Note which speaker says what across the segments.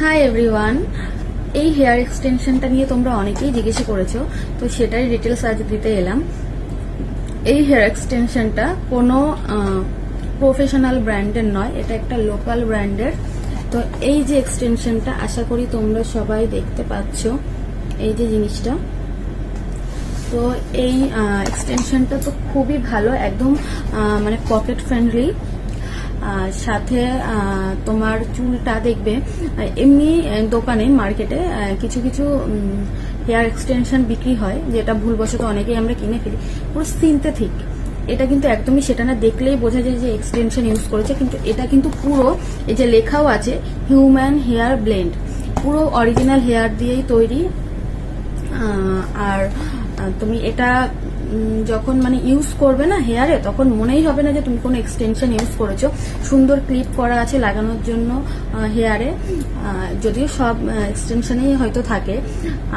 Speaker 1: Hi everyone, এই hair এক্সটেনশনটা নিয়ে তোমরা অনেকেই জিজ্ঞাসা করেছো, তো সেটাই ডিটেলস আজ দিতে এলাম। এই হেয়ার এক্সটেনশনটা কোনো প্রফেশনাল ব্র্যান্ডের নয়, এটা একটা লোকাল ব্র্যান্ডের। তো এই যে এক্সটেনশনটা আশা করি তোমরা সবাই দেখতে পাচ্ছ, এই যে জিনিসটা। তো এই এক্সটেনশনটা তো খুবই ভালো, একদম মানে পকেট ফ্রেন্ডলি। সাথে তোমার চুলটা দেখবে এমনি দোকানে মার্কেটে কিছু কিছু হেয়ার এক্সটেনশন বিক্রি হয়, যেটা ভুলবশত অনেকেই আমরা কিনে ফেলি, পুরো সিনথেটিক। এটা কিন্তু একদমই সেটা না, দেখলেই বোঝা যায় যে এক্সটেনশন ইউজ করেছে, কিন্তু এটা কিন্তু পুরো এই যে লেখাও আছে হিউম্যান হেয়ার ব্লেন্ড, পুরো অরিজিনাল হেয়ার দিয়েই তৈরি। আর তুমি এটা যখন মানে ইউজ করবে না হেয়ারে, তখন মনেই হবে না যে তুমি কোনো এক্সটেনশন ইউজ করেছো। সুন্দর ক্লিপ করা আছে লাগানোর জন্য হেয়ারে, যদিও সব এক্সটেনশনেই হয়তো থাকে।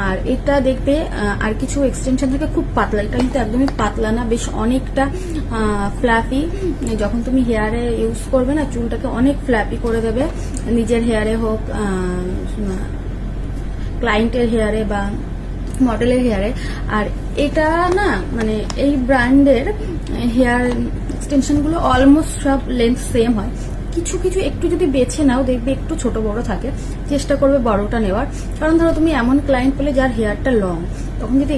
Speaker 1: আর এটা দেখবে আর কিছু এক্সটেনশন থাকে খুব পাতলা, এটা কিন্তু একদমই পাতলা না, বেশ অনেকটা ফ্ল্যাপি। যখন তুমি হেয়ারে ইউজ করবে না, চুলটাকে অনেক ফ্ল্যাপি করে দেবে, নিজের হেয়ারে হোক, ক্লায়েন্টের হেয়ারে বা মডেলের হেয়ারে। আর এটা না মানে এই ব্র্যান্ডের হেয়ার এক্সটেনশনগুলো অলমোস্ট সব লেন্থ সেম হয়, কিছু কিছু একটু যদি বেছে নাও দেখবে একটু ছোট বড় থাকে, চেষ্টা করবে বড়টা নেওয়ার। কারণ ধরো তুমি এমন ক্লায়েন্ট পেলে যার হেয়ারটা লং, তখন যদি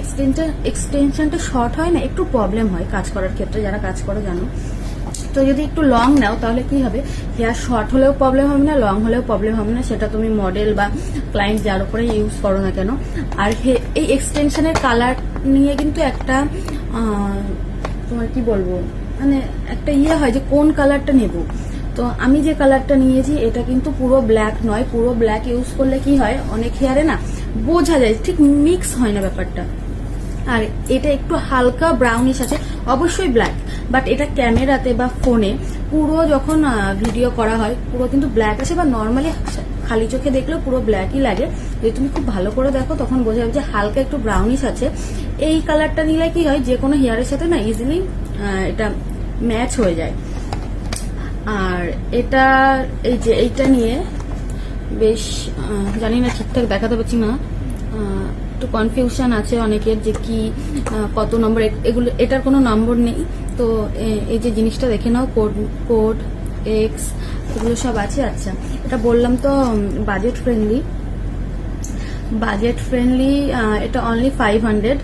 Speaker 1: এক্সটেনশনটা শর্ট হয় না, একটু প্রবলেম হয় কাজ করার ক্ষেত্রে, যারা কাজ করে জানো। তো যদি একটু লং নাও তাহলে কি হবে, হেয়ার শর্ট হলেও প্রবলেম হবে না, লং হলেও প্রবলেম হবে না, সেটা তুমি মডেল বা ক্লায়েন্ট যার উপরে ইউজ করো না কেন। আর এই এক্সটেনশনের কালার নিয়ে কিন্তু একটা তোমার কি বলবো, মানে একটা হয় যে কোন কালারটা নেব। তো আমি যে কালারটা নিয়েছি এটা কিন্তু পুরো ব্ল্যাক নয়, পুরো ব্ল্যাক ইউজ করলে কি হয়, অনেক হেয়ারে না বোঝা যায়, ঠিক মিক্স হয় না ব্যাপারটা। আর এটা একটু হালকা ব্রাউনিশ আছে, অবশ্যই ব্ল্যাক, বাট এটা ক্যামেরাতে বা ফোনে পুরো যখন ভিডিও করা হয় পুরো কিন্তু ব্ল্যাক আছে, বা নর্মালি খালি চোখে দেখলেও পুরো ব্ল্যাকই লাগে। যদি তুমি খুব ভালো করে দেখো তখন বোঝা যাবে যে হালকা একটু ব্রাউনিশ আছে। এই কালারটা নিলে কি হয়, যে কোনো হেয়ারের সাথে না ইজিলি এটা ম্যাচ হয়ে যায়। আর এটা এই যে এইটা নিয়ে বেশ জানি না ঠিকঠাক দেখাতে পারছি না, একটু কনফিউশন আছে অনেকের যে কি কত নম্বর, এগুলো এটার কোনো নম্বর নেই। তো এই যে জিনিসটা দেখে নাও, কোড এক্স এগুলো সব আছে। আচ্ছা, এটা বললাম তো বাজেট ফ্রেন্ডলি, এটা অনলি 500।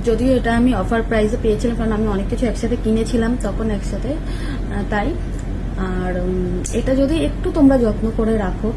Speaker 1: যদিও এটা আমি অফার প্রাইসে পেয়েছিলাম, কারণ আমি অনেক কিছু একসাথে কিনেছিলাম তখন একসাথে, তাই। আর এটা যদি একটু তোমরা যত্ন করে রাখো,